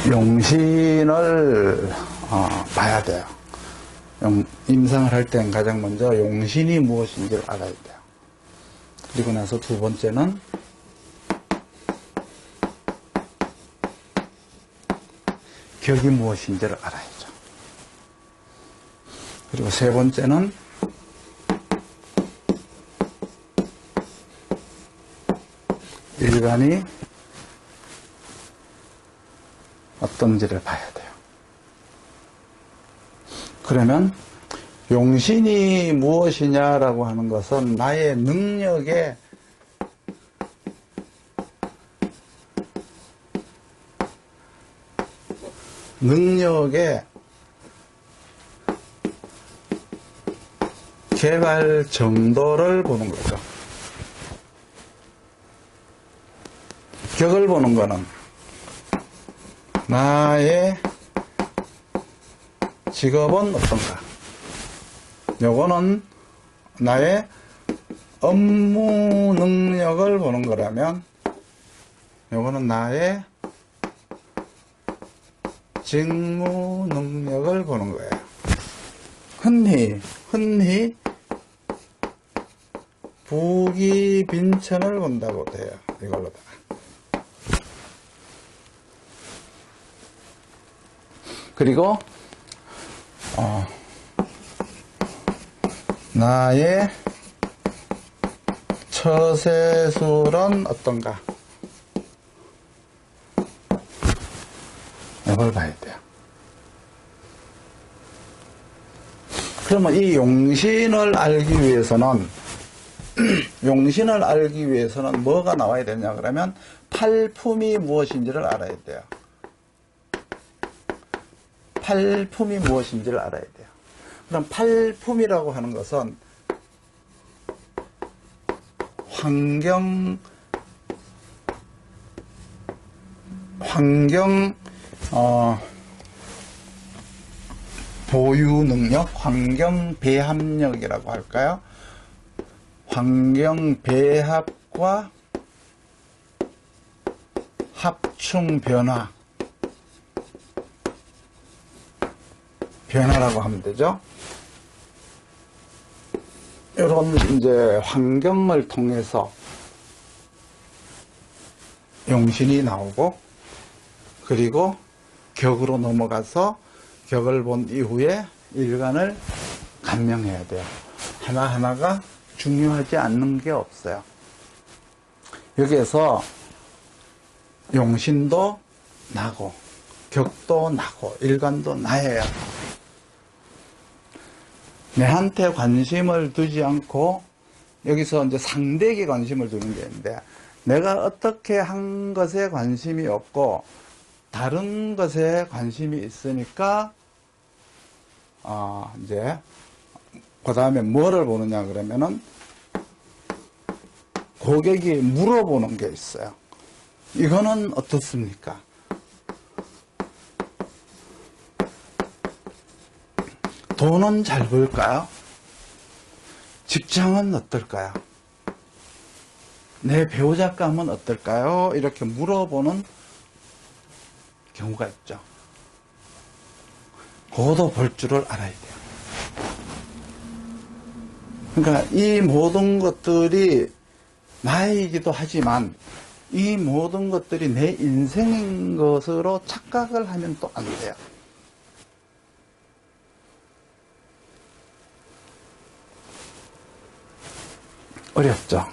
용신을 봐야 돼요. 임상을 할 땐 가장 먼저 용신이 무엇인지를 알아야 돼요. 그리고 나서 두 번째는 격이 무엇인지를 알아야죠. 그리고 세 번째는 일간이 어떤지를 봐야 돼요. 그러면 용신이 무엇이냐라고 하는 것은 나의 능력에 개발 정도를 보는 거죠. 격을 보는 거는 나의 직업은 어떤가? 요거는 나의 업무 능력을 보는 거라면 요거는 나의 직무 능력을 보는 거예요. 흔히 부기빈천을 본다고 돼요. 이걸로다가. 그리고 나의 처세술은 어떤가? 이걸 봐야 돼요. 그러면 이 용신을 알기 위해서는 뭐가 나와야 되냐 그러면 팔품이 무엇인지를 알아야 돼요. 팔품이 무엇인지를 알아야 돼요. 그럼 팔품이라고 하는 것은 환경 보유 능력, 환경 배합력이라고 할까요? 환경 배합과 합충 변화라고 하면 되죠. 이런 이제 환경을 통해서 용신이 나오고, 그리고 격으로 넘어가서 격을 본 이후에 일간을 감명해야 돼요. 하나하나가 중요하지 않는 게 없어요. 여기에서 용신도 나고 격도 나고 일간도 나야 내한테 관심을 두지 않고 여기서 이제 상대에게 관심을 두는 게 있는데, 내가 어떻게 한 것에 관심이 없고 다른 것에 관심이 있으니까 이제 그 다음에 뭐를 보느냐 그러면은 고객이 물어보는 게 있어요. 이거는 어떻습니까? 돈은 잘 벌까요? 직장은 어떨까요? 내 배우자감은 어떨까요? 이렇게 물어보는 경우가 있죠. 그것도 볼 줄을 알아야 돼요. 그러니까 이 모든 것들이 나이기도 하지만 이 모든 것들이 내 인생인 것으로 착각을 하면 또 안 돼요. 어렵죠.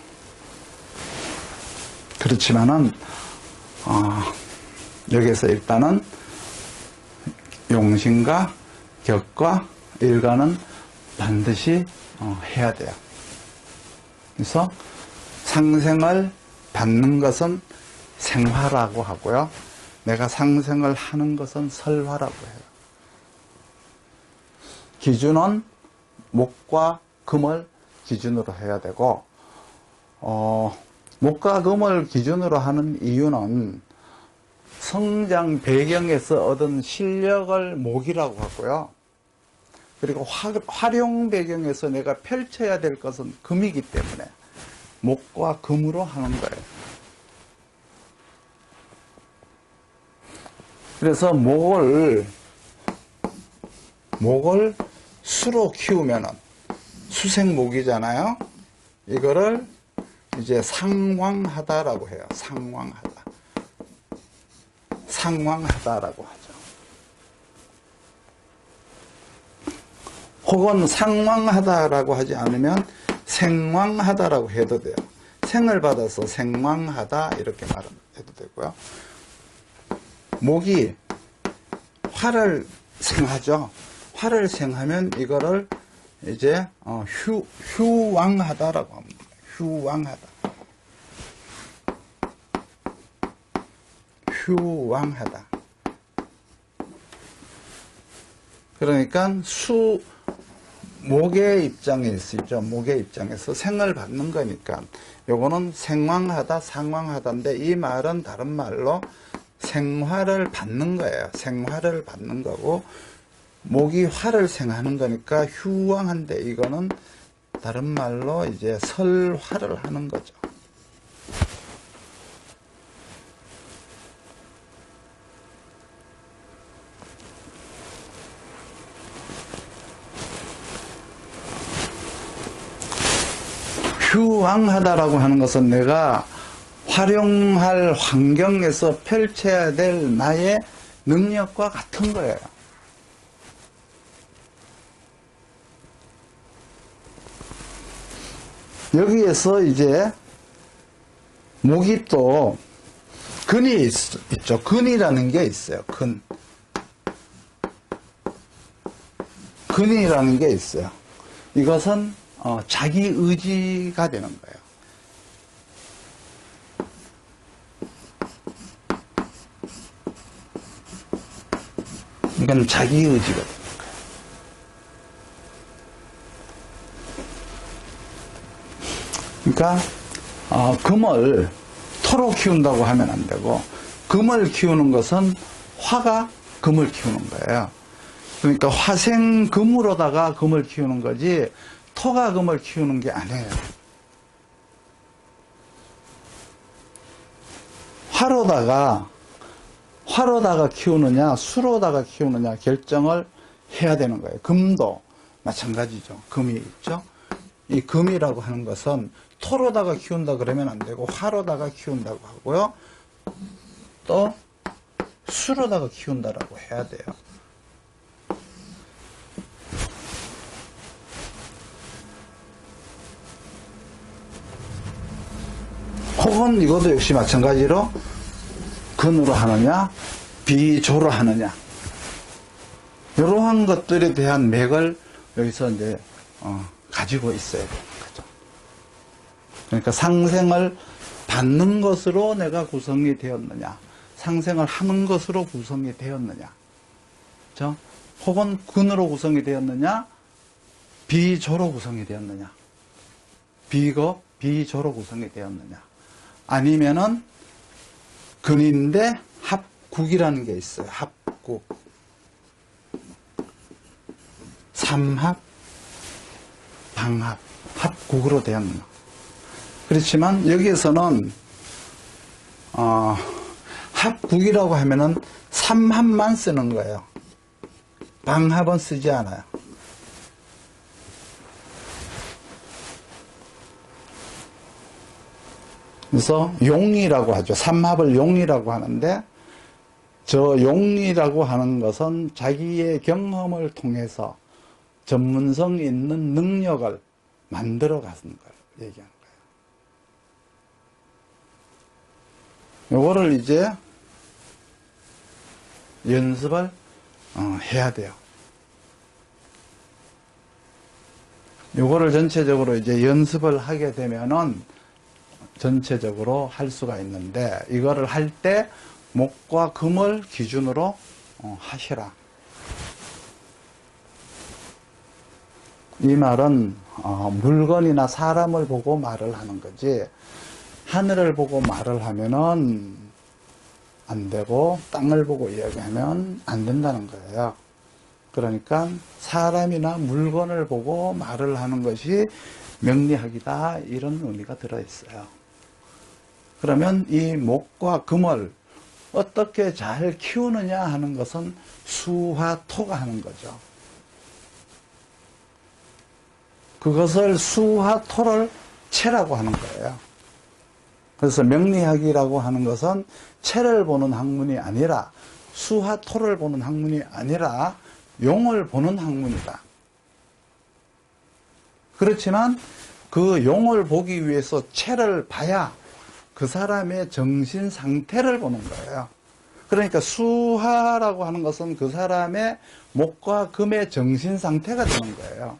그렇지만은 여기서 일단은 용신과 격과 일간은 반드시 해야 돼요. 그래서 상생을 받는 것은 생화라고 하고요. 내가 상생을 하는 것은 설화라고 해요. 기준은 목과 금을 기준으로 해야 되고, 목과 금을 기준으로 하는 이유는 성장 배경에서 얻은 실력을 목이라고 하고요. 그리고 활용 배경에서 내가 펼쳐야 될 것은 금이기 때문에 목과 금으로 하는 거예요. 그래서 목을 수로 키우면은 수생목이잖아요. 이거를 이제 상왕하다라고 해요. 상왕하다라고 하죠. 혹은 상왕하다라고 하지 않으면 생왕하다라고 해도 돼요. 생을 받아서 생왕하다 이렇게 말해도 되고요. 목이 화를 생하죠. 화를 생하면 이거를 이제 휴왕하다라고 합니다. 휴왕하다. 그러니까 목의 입장에 있죠. 목의 입장에서 생을 받는 거니까 요거는 생왕하다, 상왕하다인데 이 말은 다른 말로 생화를 받는 거예요. 생화를 받는 거고 목이 화를 생하는 거니까 휴왕한데 이거는 다른 말로 이제 설화를 하는 거죠. 휴왕하다라고 하는 것은 내가 활용할 환경에서 펼쳐야 될 나의 능력과 같은 거예요. 여기에서 이제 목이 또 근이 있죠. 근이라는 게 있어요. 근이라는 게 있어요. 이것은 자기 의지가 되는 거예요. 이건 자기 의지가 되는 거예요. 그러니까 금을 토로 키운다고 하면 안 되고 금을 키우는 것은 화가 금을 키우는 거예요. 그러니까 화생금으로다가 금을 키우는 거지 토가 금을 키우는 게 아니에요. 화로다가 키우느냐 수로다가 키우느냐 결정을 해야 되는 거예요. 금도 마찬가지죠. 금이 있죠. 이 금이라고 하는 것은 토로다가 키운다 그러면 안 되고 화로다가 키운다고 하고요. 또 수로다가 키운다라고 해야 돼요. 혹은 이것도 역시 마찬가지로 근으로 하느냐 비조로 하느냐 이러한 것들에 대한 맥을 여기서 이제 가지고 있어야 되는 거죠. 그러니까 상생을 받는 것으로 내가 구성이 되었느냐 상생을 하는 것으로 구성이 되었느냐 그렇죠? 혹은 근으로 구성이 되었느냐 비조로 구성이 되었느냐 비조로 구성이 되었느냐 아니면은 근인데 합국이라는 게 있어요. 합국. 삼합, 방합, 합국으로 되었나. 그렇지만 여기에서는 합국이라고 하면은 삼합만 쓰는 거예요. 방합은 쓰지 않아요. 그래서 용이라고 하죠. 삼합을 용이라고 하는데 저 용이라고 하는 것은 자기의 경험을 통해서 전문성 있는 능력을 만들어 가는 걸 얘기하는 거예요. 요거를 이제 연습을 해야 돼요. 요거를 전체적으로 이제 연습을 하게 되면은 전체적으로 할 수가 있는데 이거를 할 때 목과 금을 기준으로 하시라. 이 말은 물건이나 사람을 보고 말을 하는 거지 하늘을 보고 말을 하면은 안 되고 땅을 보고 이야기하면 안 된다는 거예요. 그러니까 사람이나 물건을 보고 말을 하는 것이 명리학이다 이런 의미가 들어있어요. 그러면 이 목과 금을 어떻게 잘 키우느냐 하는 것은 수화토가 하는 거죠. 그것을 수화토를 체라고 하는 거예요. 그래서 명리학이라고 하는 것은 체를 보는 학문이 아니라 수화토를 보는 학문이 아니라 용을 보는 학문이다. 그렇지만 그 용을 보기 위해서 체를 봐야 그 사람의 정신 상태를 보는 거예요. 그러니까 수화라고 하는 것은 그 사람의 목과 금의 정신 상태가 되는 거예요.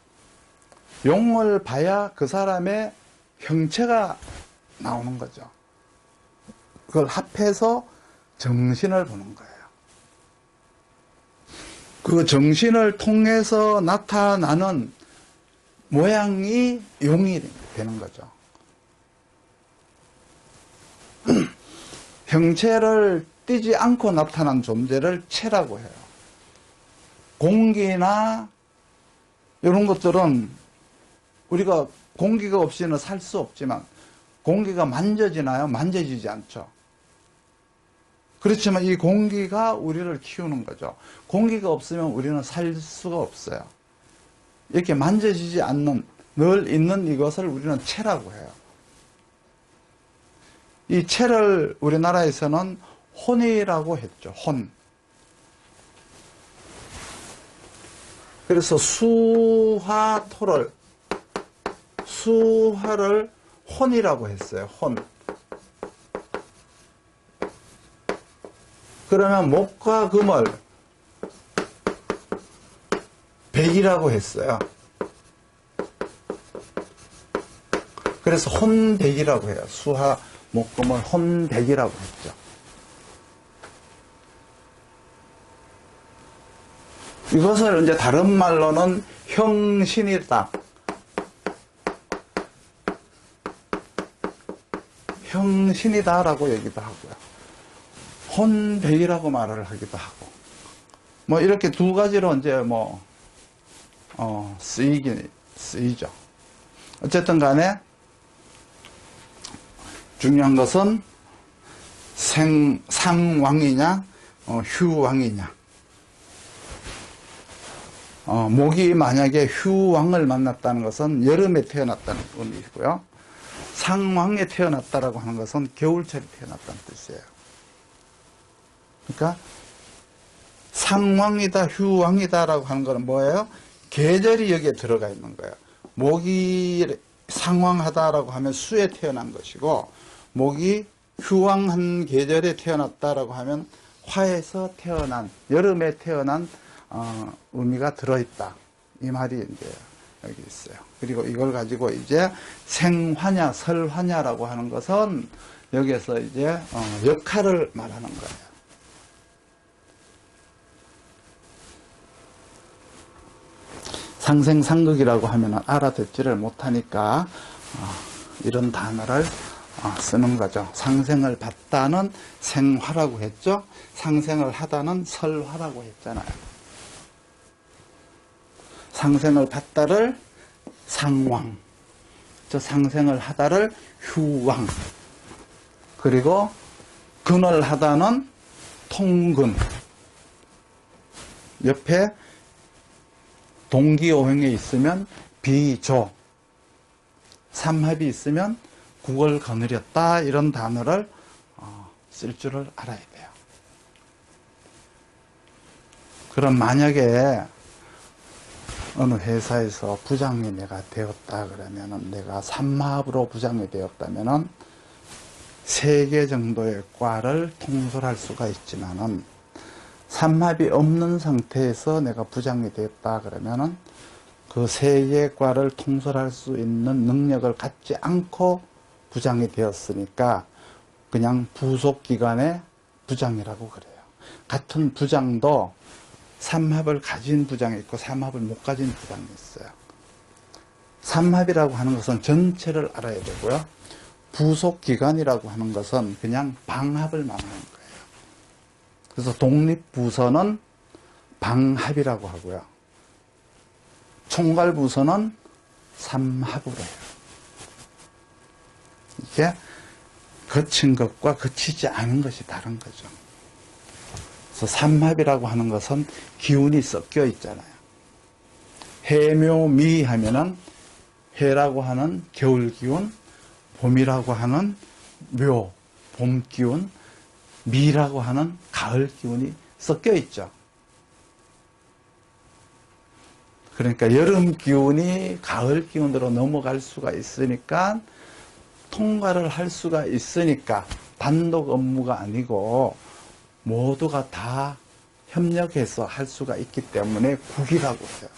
용을 봐야 그 사람의 형체가 나오는 거죠. 그걸 합해서 정신을 보는 거예요. 그 정신을 통해서 나타나는 모양이 용이 되는 거죠. 형체를 띠지 않고 나타난 존재를 체라고 해요. 공기나 이런 것들은 우리가 공기가 없이는 살 수 없지만 공기가 만져지나요? 만져지지 않죠. 그렇지만 이 공기가 우리를 키우는 거죠. 공기가 없으면 우리는 살 수가 없어요. 이렇게 만져지지 않는 늘 있는 이것을 우리는 체라고 해요. 이 체를 우리나라에서는 혼이라고 했죠. 혼. 그래서 수화를 혼이라고 했어요. 혼. 그러면 목과 금을 백이라고 했어요. 그래서 혼백이라고 해요. 수화, 목금을 혼백이라고 했죠. 이것을 이제 다른 말로는 형신이다. 형신이다라고 얘기도 하고요. 혼백이라고 말을 하기도 하고. 뭐 이렇게 두 가지로 이제 쓰이죠. 어쨌든 간에 중요한 것은 상왕이냐, 휴왕이냐. 목이 만약에 휴왕을 만났다는 것은 여름에 태어났다는 의미이고요. 상왕에 태어났다라고 하는 것은 겨울철에 태어났다는 뜻이에요. 그러니까 상왕이다, 휴왕이다라고 하는 것은 뭐예요? 계절이 여기에 들어가 있는 거예요. 목이 상왕하다라고 하면 수에 태어난 것이고, 목이 휴왕한 계절에 태어났다라고 하면 화에서 태어난, 여름에 태어난 의미가 들어있다. 이 말이 이제 여기 있어요. 그리고 이걸 가지고 이제 생화냐, 설화냐라고 하는 것은 여기에서 이제 역할을 말하는 거예요. 상생상극이라고 하면 알아듣지를 못하니까 이런 단어를 쓰는 거죠. 상생을 받다는 생화라고 했죠. 상생을 하다는 설화라고 했잖아요. 상생을 받다를 상왕, 상생을 하다를 휴왕, 그리고 근을 하다는 통근, 옆에 동기오행에 있으면 비조, 삼합이 있으면 국을 거느렸다, 이런 단어를 쓸 줄을 알아야 돼요. 그럼 만약에 어느 회사에서 부장이 내가 되었다 그러면은, 내가 삼합으로 부장이 되었다면은 3개 정도의 과를 통솔할 수가 있지만은, 삼합이 없는 상태에서 내가 부장이 되었다 그러면은 그 3개 과를 통솔할 수 있는 능력을 갖지 않고 부장이 되었으니까 그냥 부속 기관의 부장이라고 그래요. 같은 부장도 삼합을 가진 부장이 있고 삼합을 못 가진 부장이 있어요. 삼합이라고 하는 것은 전체를 알아야 되고요. 부속 기관이라고 하는 것은 그냥 방합을 말하는 거예요. 그래서 독립부서는 방합이라고 하고요. 총괄부서는 삼합으로 해요. 이게 거친 것과 거치지 않은 것이 다른 거죠. 그래서 삼합이라고 하는 것은 기운이 섞여 있잖아요. 해묘미 하면은 해라고 하는 겨울 기운, 봄이라고 하는 묘, 봄 기운, 미라고 하는 가을 기운이 섞여 있죠. 그러니까 여름 기운이 가을 기운으로 넘어갈 수가 있으니까 통과를 할 수가 있으니까 단독 업무가 아니고 모두가 다 협력해서 할 수가 있기 때문에 국이라고 해요.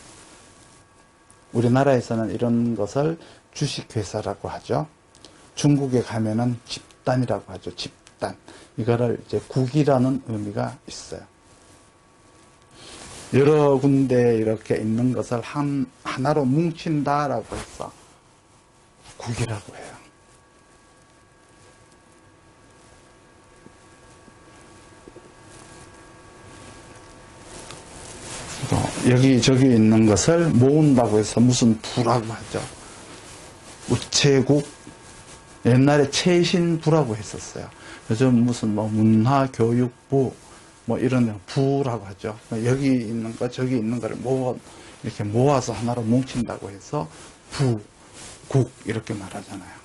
우리나라에서는 이런 것을 주식회사라고 하죠. 중국에 가면은 집단이라고 하죠. 집단. 이거를 이제 국이라는 의미가 있어요. 여러 군데 이렇게 있는 것을 하나로 뭉친다라고 해서 국이라고 해요. 여기저기 있는 것을 모은다고 해서 무슨 부라고 하죠. 우체국, 옛날에 최신부라고 했었어요. 요즘 무슨 뭐 문화교육부, 뭐 이런 부라고 하죠. 여기 있는 거, 저기 있는 거를 이렇게 모아서 하나로 뭉친다고 해서 부, 국, 이렇게 말하잖아요.